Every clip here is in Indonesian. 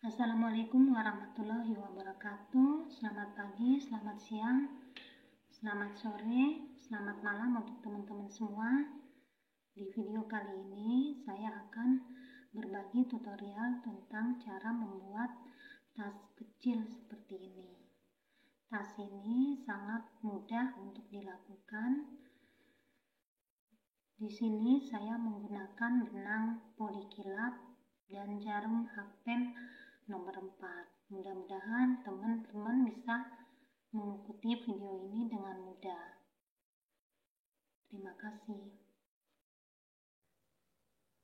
Assalamualaikum warahmatullahi wabarakatuh. Selamat pagi, selamat siang, selamat sore, selamat malam untuk teman-teman semua. Di video kali ini saya akan berbagi tutorial tentang cara membuat tas kecil seperti ini. Tas ini sangat mudah untuk dilakukan. Di sini saya menggunakan benang polikilap dan jarum hakpen nomor 4. Mudah-mudahan teman-teman bisa mengikuti video ini dengan mudah. Terima kasih.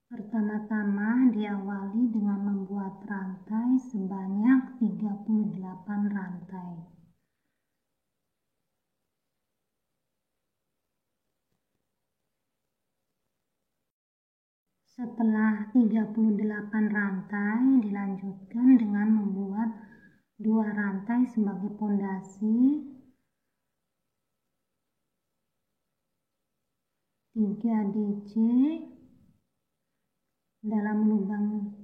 Pertama-tama diawali dengan membuat rantai sebanyak 38 rantai. Setelah 38 rantai, dilanjutkan dengan membuat 2 rantai sebagai pondasi, 3 DC dalam lubang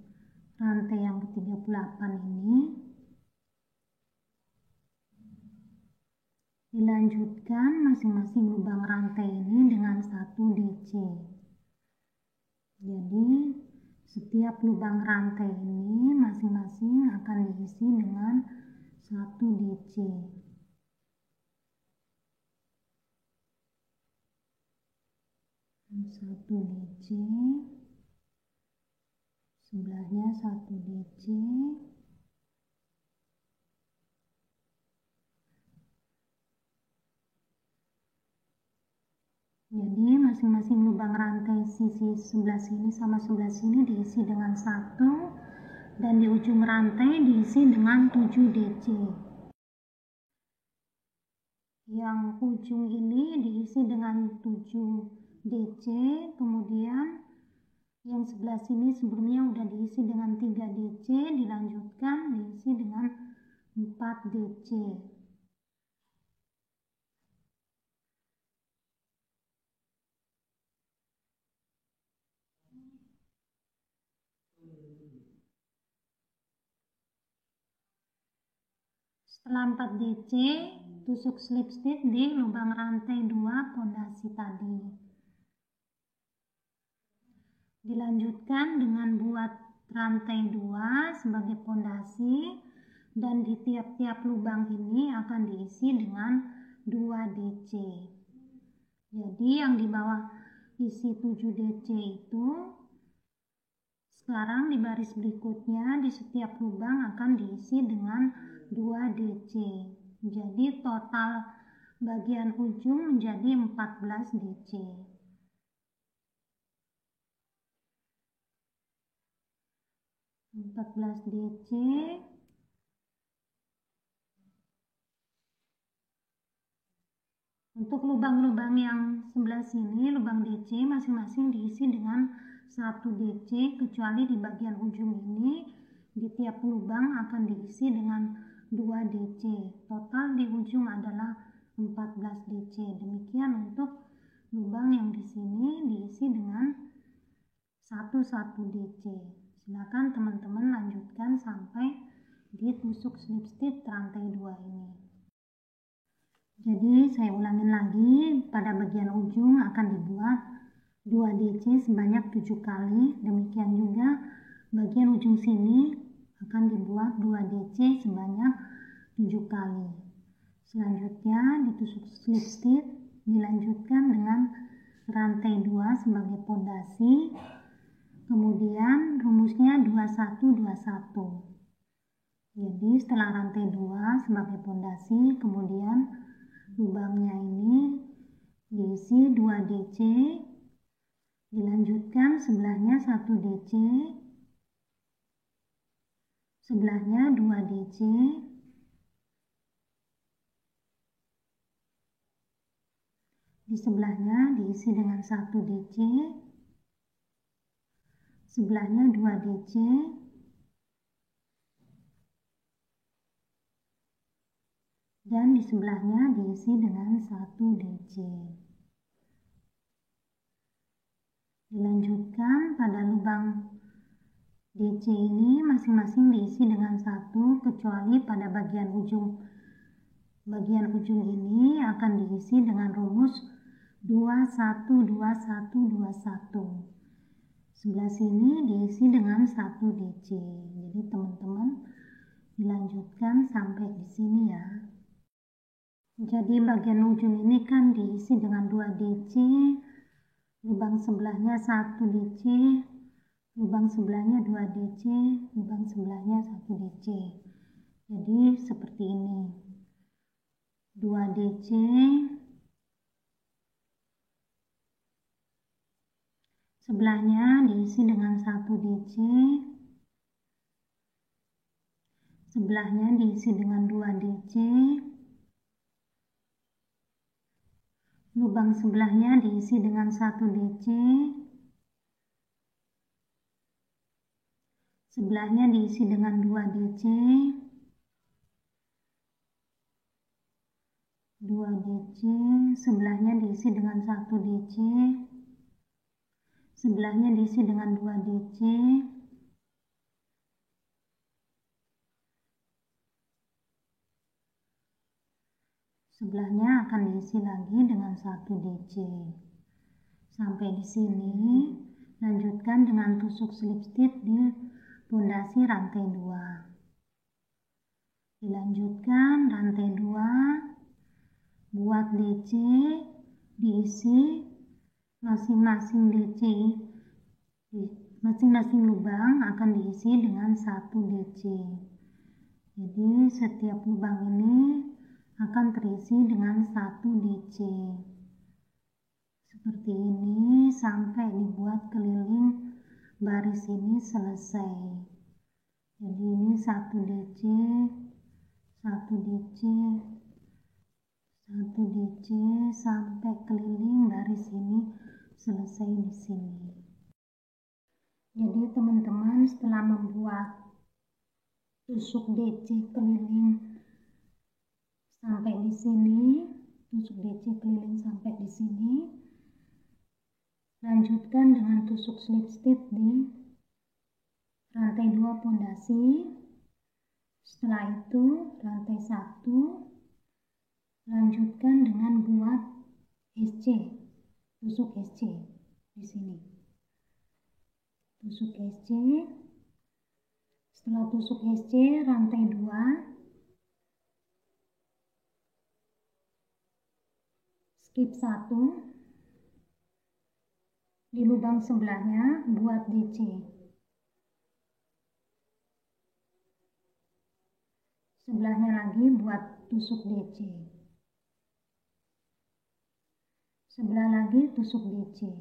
rantai yang ke-38 ini. Dilanjutkan masing-masing lubang rantai ini dengan 1 DC. Jadi setiap lubang rantai ini masing-masing akan diisi dengan 1 DC. Satu DC, sebelahnya 1 DC, jadi masing-masing lubang rantai sisi sebelah sini sama sebelah sini diisi dengan 1, dan di ujung rantai diisi dengan 7 DC. Yang ujung ini diisi dengan 7 DC, kemudian yang sebelah sini sebelumnya udah diisi dengan 3 DC, dilanjutkan diisi dengan 4 DC. Setelah 4 DC, tusuk slip stitch di lubang rantai 2 pondasi tadi. Dilanjutkan dengan buat rantai 2 sebagai pondasi, dan di tiap-tiap lubang ini akan diisi dengan 2 DC. Jadi yang di bawah isi 7 DC itu, sekarang di baris berikutnya di setiap lubang akan diisi dengan 2 DC. Jadi total bagian ujung menjadi 14 DC. 14 DC. Untuk lubang-lubang yang sebelah sini, lubang DC masing-masing diisi dengan 1 DC, kecuali di bagian ujung ini di tiap lubang akan diisi dengan 2 DC. Total di ujung adalah 14 DC. Demikian untuk lubang yang di sini diisi dengan 1 DC. Silakan teman-teman lanjutkan sampai di tusuk slip stitch rantai 2 ini. Jadi saya ulangin lagi, pada bagian ujung akan dibuat 2 DC sebanyak 7 kali. Demikian juga bagian ujung sini akan dibuat 2 DC sebanyak 7 kali. Selanjutnya ditusuk slip stitch, dilanjutkan dengan rantai 2 sebagai pondasi. Kemudian rumusnya 2121. Jadi setelah rantai 2 sebagai pondasi, kemudian lubangnya ini diisi 2 DC, dilanjutkan sebelahnya 1 DC, sebelahnya 2 DC, di sebelahnya diisi dengan 1 DC, sebelahnya 2 DC, dan di sebelahnya diisi dengan 1 DC. Dilanjutkan pada lubang DC ini masing-masing diisi dengan 1, kecuali pada bagian ujung. Bagian ujung ini akan diisi dengan rumus 212121. Sebelah sini diisi dengan 1 DC. Jadi teman-teman dilanjutkan sampai di sini ya. Jadi bagian ujung ini kan diisi dengan 2 DC, lubang sebelahnya 1 DC, lubang sebelahnya 2 DC, lubang sebelahnya 1 DC. Jadi seperti ini. 2 DC, sebelahnya diisi dengan 1 DC, sebelahnya diisi dengan 2 DC, lubang sebelahnya diisi dengan 1 DC, sebelahnya diisi dengan 2 DC, 2 DC, sebelahnya diisi dengan 1 DC, sebelahnya diisi dengan 2 DC, sebelahnya akan diisi lagi dengan 1 DC. Sampai di sini, lanjutkan dengan tusuk slip stitch di pondasi rantai 2. Dilanjutkan rantai 2, buat DC, diisi masing-masing DC, masing-masing lubang akan diisi dengan 1 DC. Jadi setiap lubang ini akan terisi dengan 1 DC. Seperti ini sampai dibuat keliling baris ini selesai. Jadi ini 1 DC, 1 DC, 1 DC sampai keliling baris ini selesai di sini. Jadi teman-teman setelah membuat tusuk DC keliling sampai di sini, tusuk DC keliling sampai di sini, lanjutkan dengan tusuk slip stitch di rantai 2 pondasi. Setelah itu rantai 1, lanjutkan dengan buat SC, tusuk SC di sini. Tusuk SC. Setelah tusuk SC rantai 2, skip 1, di lubang sebelahnya buat DC. Sebelahnya lagi buat tusuk DC. Sebelah lagi tusuk DC.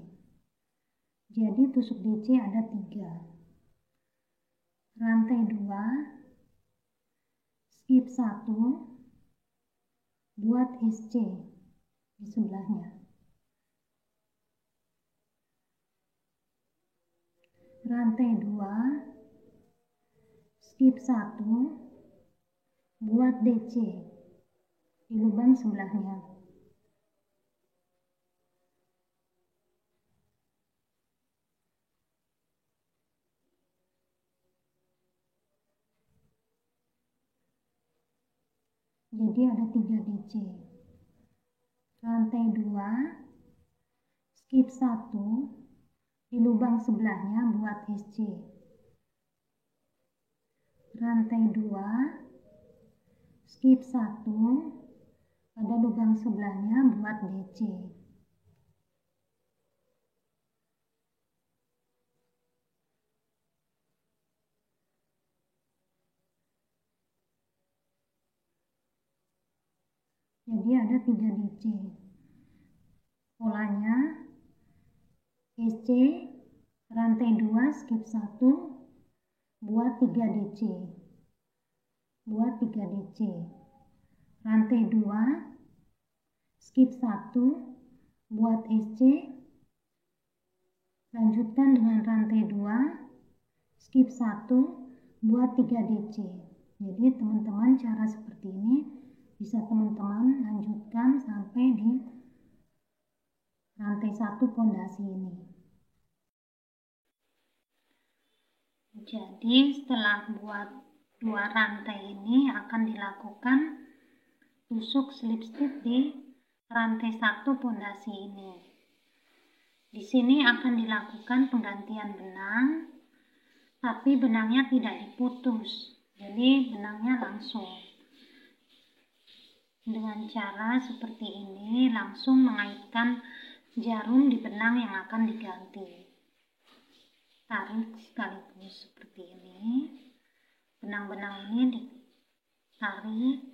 Jadi tusuk DC ada 3. Rantai 2, skip 1, buat SC di sebelahnya. Rantai 2, skip 1, buat DC di lubang sebelahnya. Jadi ada 3 DC. Rantai 2, skip 1, di lubang sebelahnya buat SC. Rantai 2, skip 1, pada lubang sebelahnya buat DC. Jadi ada 3 DC. Polanya SC, rantai 2, skip 1, buat 3 DC. Buat 3 DC. Rantai 2, skip 1, buat SC, lanjutkan dengan rantai 2, skip 1, buat 3 DC. Jadi teman-teman cara seperti ini bisa teman-teman lanjutkan sampai di rantai 1 pondasi ini. Jadi setelah buat 2 rantai ini akan dilakukan tusuk slip stitch di rantai 1 pondasi ini. Di sini akan dilakukan penggantian benang, tapi benangnya tidak diputus, jadi benangnya langsung. Dengan cara seperti ini langsung mengaitkan jarum di benang yang akan diganti. Tarik sekaligus seperti ini. Benang-benang ini ditarik.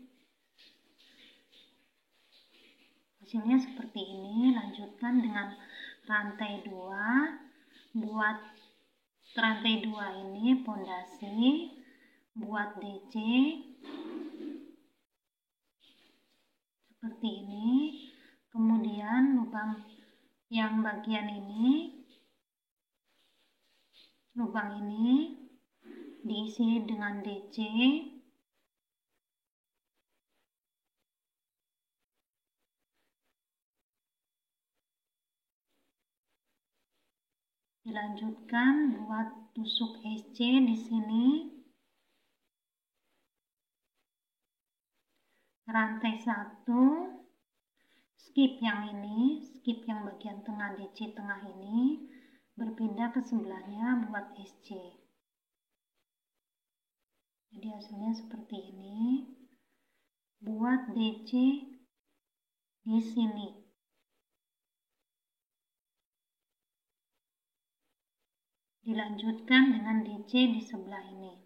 Hasilnya seperti ini. Lanjutkan dengan rantai 2. Buat rantai 2 ini pondasi, buat DC seperti ini. Kemudian lubang yang bagian ini, lubang ini diisi dengan DC. Dilanjutkan buat tusuk SC di sini. Rantai 1, skip yang ini, skip yang bagian tengah DC tengah ini, berpindah ke sebelahnya buat SC. Jadi hasilnya seperti ini. Buat DC di sini. Dilanjutkan dengan DC di sebelah ini.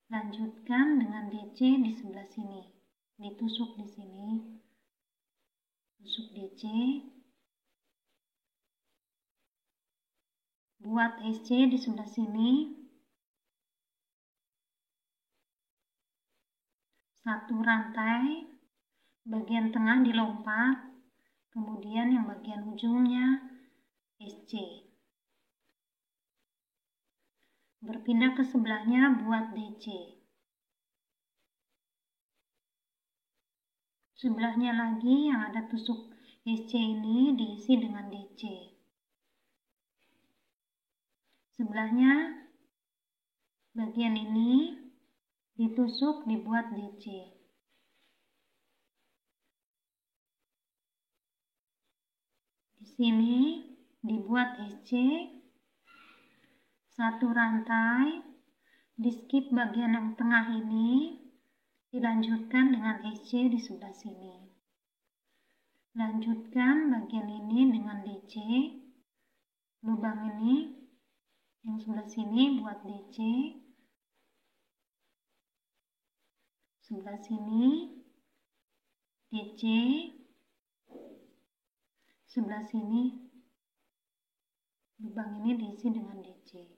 Lanjutkan dengan DC di sebelah sini. Ditusuk di sini. Tusuk DC. Buat SC di sebelah sini. Satu rantai, bagian tengah dilompat, kemudian yang bagian ujungnya SC. Berpindah ke sebelahnya buat DC. Sebelahnya lagi yang ada tusuk SC ini diisi dengan DC. Sebelahnya bagian ini ditusuk dibuat DC. Di sini dibuat SC. Satu rantai, di skip bagian yang tengah ini, dilanjutkan dengan SC di sebelah sini. Lanjutkan bagian ini dengan DC, lubang ini yang sebelah sini buat DC, sebelah sini DC, sebelah sini lubang ini diisi dengan DC.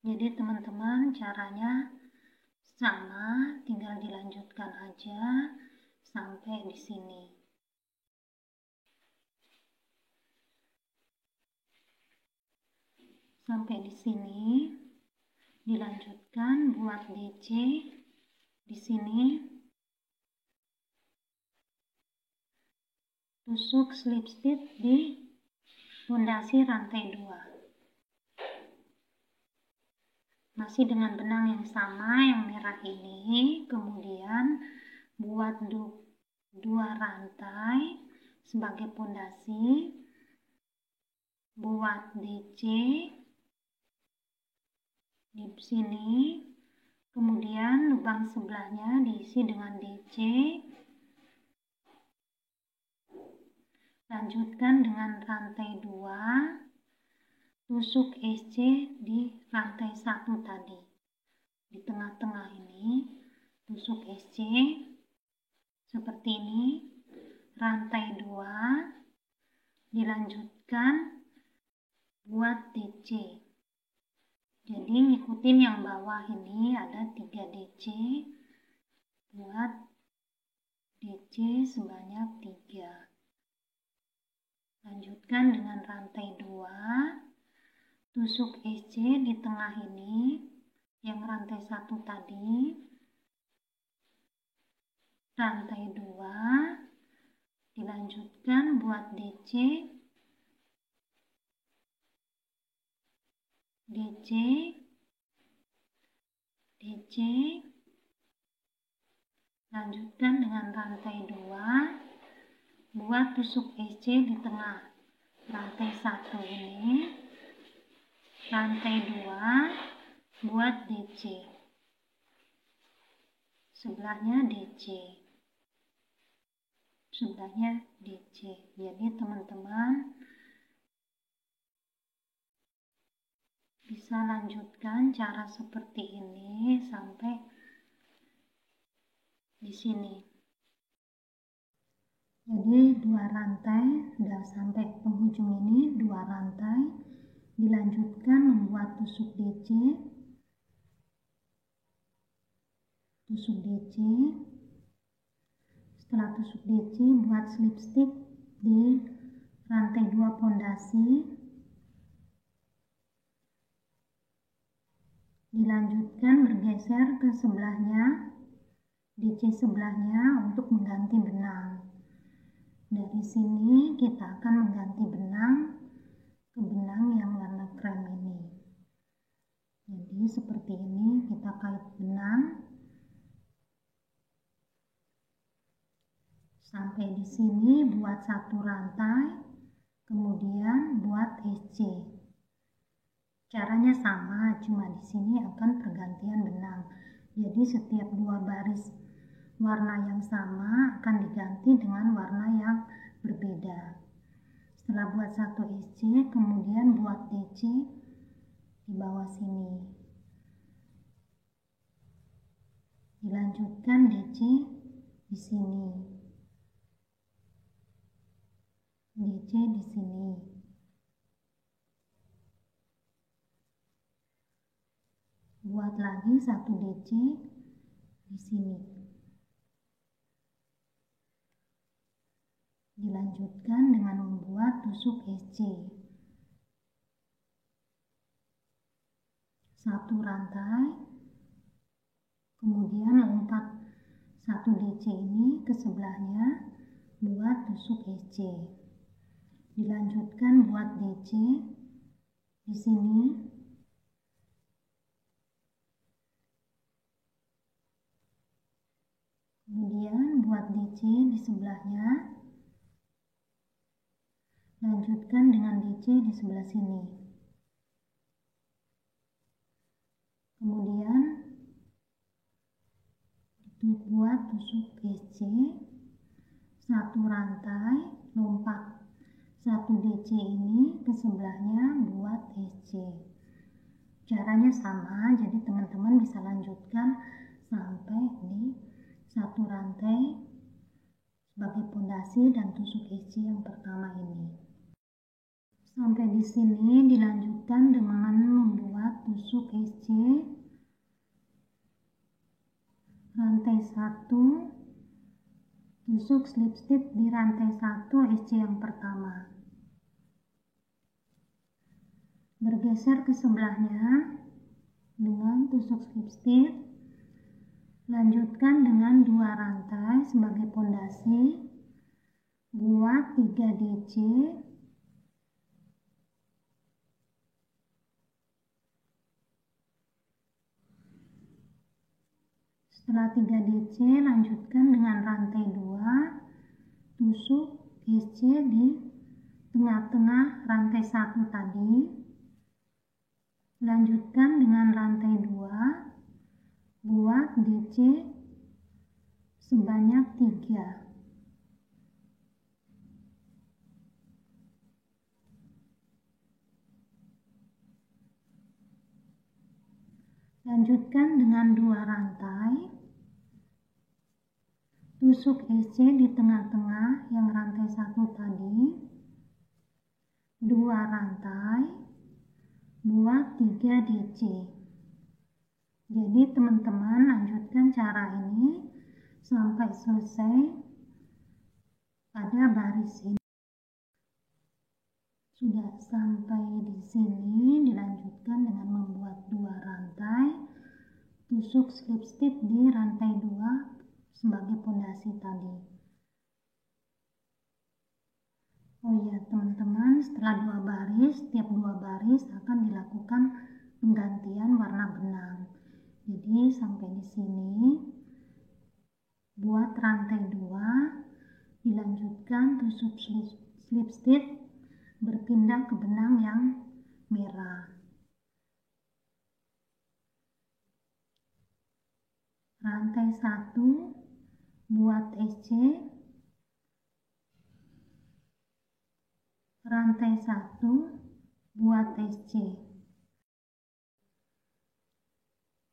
Jadi teman-teman caranya sama, tinggal dilanjutkan aja sampai di sini. Sampai di sini dilanjutkan buat DC di sini. Tusuk slip stitch di pondasi rantai 2. Masih dengan benang yang sama yang merah ini, kemudian buat 2 rantai sebagai pondasi, buat DC di sini, kemudian lubang sebelahnya diisi dengan DC. Lanjutkan dengan rantai 2. Tusuk SC di rantai 1 tadi. Di tengah-tengah ini tusuk SC seperti ini. Rantai 2 dilanjutkan buat DC. Jadi ngikutin yang bawah ini ada 3 DC, buat DC sebanyak 3. Lanjutkan dengan rantai 2. Tusuk SC di tengah ini, yang rantai 1 tadi, rantai 2, Dilanjutkan buat DC, DC, DC, lanjutkan dengan rantai 2, buat tusuk EC di tengah rantai 1 ini, rantai 2, buat DC, sebelahnya DC, sebelahnya DC. Jadi teman-teman bisa lanjutkan cara seperti ini sampai di sini. Jadi 2 rantai, sudah sampai penghujung ini 2 rantai, dilanjutkan membuat tusuk DC, tusuk DC. Setelah tusuk DC, buat slip stitch di rantai 2 pondasi, dilanjutkan bergeser ke sebelahnya, DC sebelahnya untuk mengganti benang. Dari sini kita akan mengganti benang ke benang yang warna krem ini. Jadi seperti ini kita kait benang sampai di sini, buat 1 rantai, kemudian buat EC. Caranya sama, cuma di sini akan pergantian benang. Jadi setiap 2 baris warna yang sama akan diganti dengan warna yang berbeda. Setelah buat 1 EC, kemudian buat DC di bawah sini. Dilanjutkan DC di sini. DC di sini. Buat lagi 1 DC di sini. Dilanjutkan dengan membuat tusuk EC. 1 rantai, kemudian lompat 1 DC ini ke sebelahnya, buat tusuk EC. Dilanjutkan buat DC di sini. Kemudian buat DC di sebelahnya. Lanjutkan dengan DC di sebelah sini. Kemudian buat tusuk EC, 1 rantai, lompat 1 DC ini ke sebelahnya, buat EC. Caranya sama, jadi teman-teman bisa lanjutkan sampai di 1 rantai sebagai pondasi dan tusuk EC yang pertama ini. Sampai di sini dilanjutkan dengan membuat tusuk EC rantai 1, tusuk slip stitch di rantai 1 EC yang pertama. Bergeser ke sebelahnya dengan tusuk slip stitch. Lanjutkan dengan 2 rantai sebagai pondasi, buat 3 DC. Setelah 3 DC, lanjutkan dengan rantai 2, tusuk EC di tengah-tengah rantai 1 tadi. Lanjutkan dengan rantai 2, buat DC sebanyak 3. Lanjutkan dengan 2 rantai, tusuk EC di tengah-tengah yang rantai 1 tadi, 2 rantai, buat 3 DC. Jadi teman-teman lanjutkan cara ini sampai selesai pada baris ini. Sudah sampai di sini, dilanjutkan dengan membuat 2 rantai, tusuk slip stitch di rantai 2 sebagai pondasi tadi. Oh iya teman-teman, setelah 2 baris, tiap 2 baris akan dilakukan penggantian warna benang. Jadi sampai di sini buat rantai 2, dilanjutkan tusuk slip stitch berpindah ke benang yang merah. Rantai 1 buat SC, rantai 1 buat SC,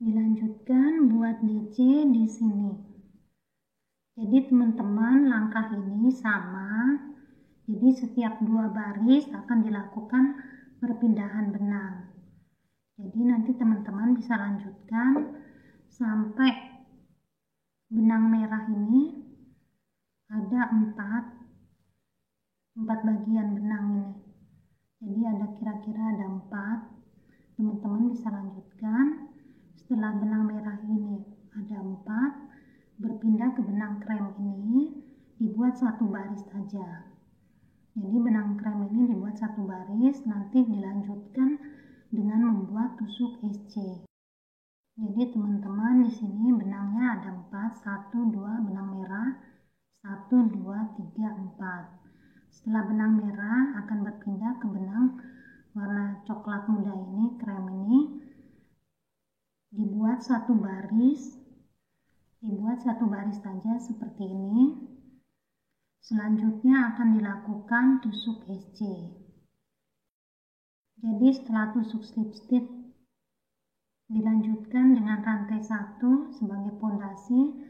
dilanjutkan buat DC di sini. Jadi teman-teman, langkah ini sama, jadi setiap 2 baris akan dilakukan perpindahan benang. Jadi nanti teman-teman bisa lanjutkan sampai benang merah ini ada 4 bagian benang ini. Jadi ada kira-kira ada 4. Teman-teman bisa lanjutkan. Setelah benang merah ini ada 4, berpindah ke benang krem ini, dibuat 1 baris saja. Jadi benang krem ini dibuat 1 baris, nanti dilanjutkan dengan membuat tusuk SC. Jadi teman-teman, di sini benangnya ada 4, 1, 2 benang merah, 1, 2, 3, 4. Setelah benang merah akan berpindah ke benang warna coklat muda ini, krem ini, dibuat 1 baris, saja seperti ini. Selanjutnya akan dilakukan tusuk SC. Jadi setelah tusuk slip stitch, dilanjutkan dengan rantai 1 sebagai pondasi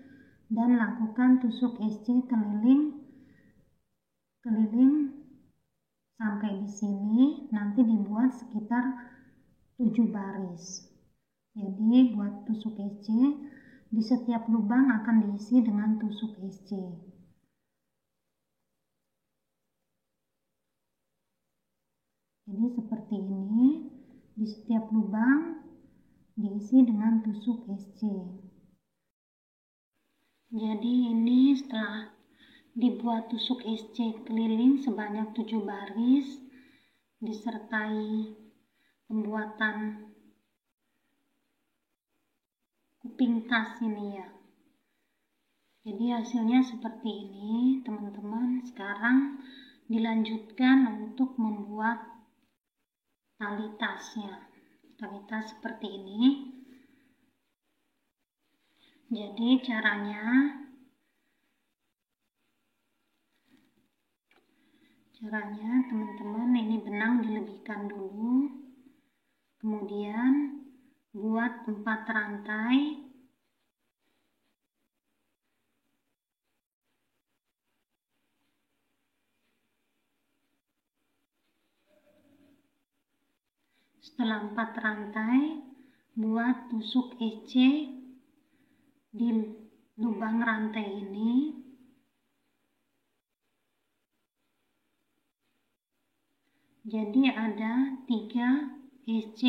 dan lakukan tusuk SC keliling sampai di sini. Nanti dibuat sekitar 7 baris. Jadi buat tusuk SC, di setiap lubang akan diisi dengan tusuk SC. Jadi seperti ini, di setiap lubang diisi dengan tusuk SC. Jadi ini setelah dibuat tusuk SC keliling sebanyak 7 baris, disertai pembuatan kuping tas ini ya. Jadi hasilnya seperti ini teman-teman. Sekarang dilanjutkan untuk membuat tali tasnya. Tali tas seperti ini. Jadi caranya teman-teman, ini benang dilebihkan dulu, kemudian buat 4 rantai, setelah 4 rantai buat tusuk SC di lubang rantai ini. Jadi ada 3 SC,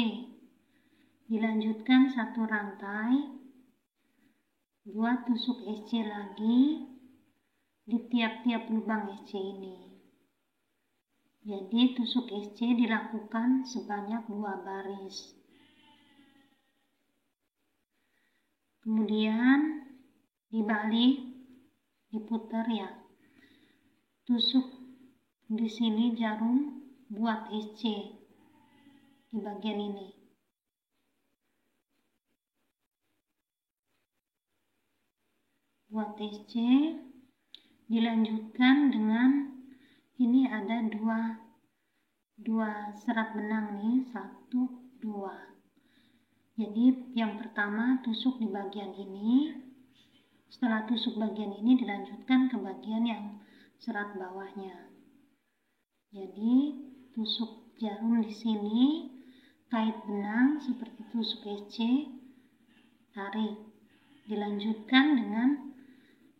dilanjutkan 1 rantai, buat tusuk SC lagi di tiap-tiap lubang SC ini. Jadi tusuk SC dilakukan sebanyak 2 baris. Kemudian dibalik, diputar ya. Tusuk di sini jarum buat SC di bagian ini. Buat SC, dilanjutkan dengan ini ada dua serat benang nih, 1, 2. Jadi yang pertama tusuk di bagian ini. Setelah tusuk bagian ini dilanjutkan ke bagian yang serat bawahnya. Jadi tusuk jarum di sini, kait benang seperti tusuk SC, tarik. Dilanjutkan dengan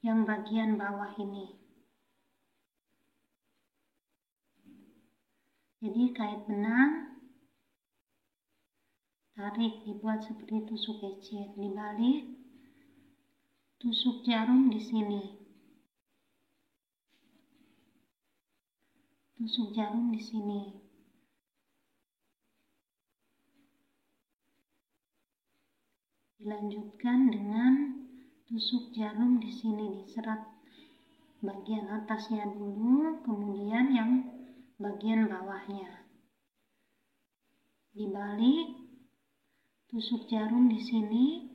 yang bagian bawah ini. Jadi kait benang, tarik, dibuat seperti tusuk SC, dibalik, tusuk jarum di sini. tusuk jarum di sini. Dilanjutkan dengan tusuk jarum di sini, diserat bagian atasnya dulu, kemudian yang bagian bawahnya. Dibalik, tusuk jarum di sini.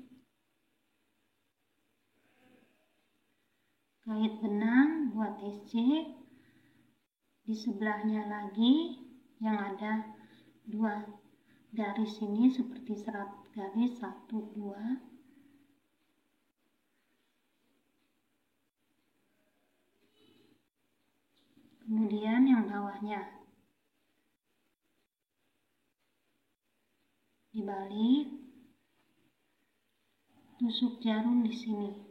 Kait benang buat SC. Di sebelahnya lagi yang ada 2 garis ini seperti serat garis 1, 2. Kemudian yang bawahnya. Dibalik, tusuk jarum di sini.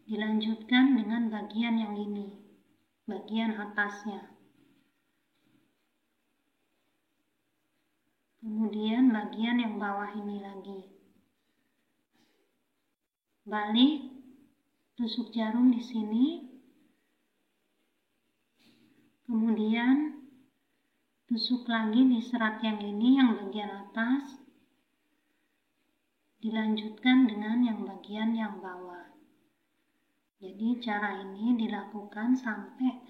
Dilanjutkan dengan bagian yang ini, bagian atasnya. Kemudian bagian yang bawah ini lagi. Balik, tusuk jarum di sini. Kemudian tusuk lagi di serat yang ini, yang bagian atas. Dilanjutkan dengan yang bagian yang bawah. Jadi cara ini dilakukan sampai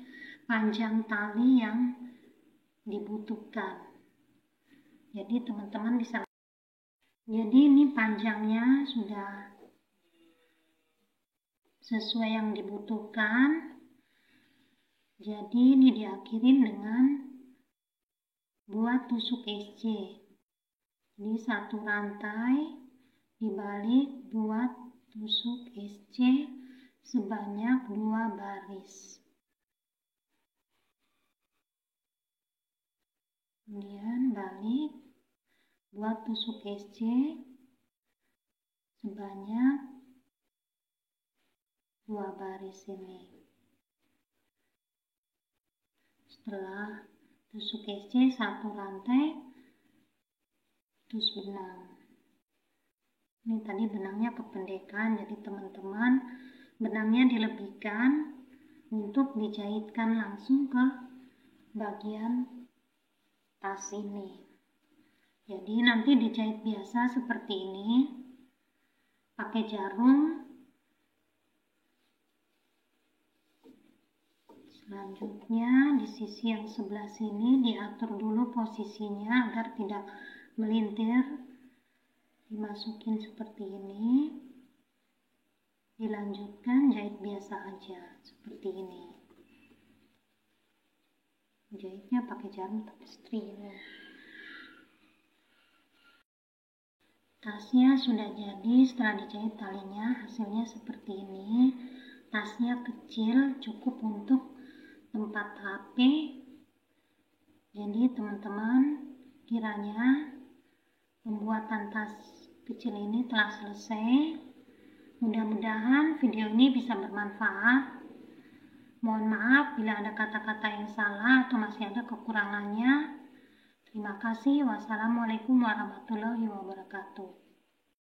panjang tali yang dibutuhkan. Jadi teman-teman bisa. Jadi ini panjangnya sudah sesuai yang dibutuhkan. Jadi ini diakhirin dengan buat tusuk SC. Jadi 1 rantai dibalik buat tusuk SC sebanyak 2 baris. Kemudian balik buat tusuk SC sebanyak 2 baris ini. Setelah tusuk SC 1 rantai, tus benang. Ini tadi benangnya kependekan, jadi teman-teman benangnya dilebihkan untuk dijahitkan langsung ke bagian tas ini. Jadi nanti dijahit biasa seperti ini, pakai jarum. Selanjutnya di sisi yang sebelah sini diatur dulu posisinya agar tidak melintir. Dimasukin seperti ini. Dilanjutkan jahit biasa aja seperti ini. Jahitnya pakai jarum tapestry. Tasnya sudah jadi. Setelah dijahit talinya, hasilnya seperti ini. Tasnya kecil, cukup untuk tempat HP. Jadi teman-teman, kiranya pembuatan tas kecil ini telah selesai. Mudah-mudahan video ini bisa bermanfaat. Mohon maaf bila ada kata-kata yang salah atau masih ada kekurangannya. Terima kasih. Wassalamualaikum warahmatullahi wabarakatuh.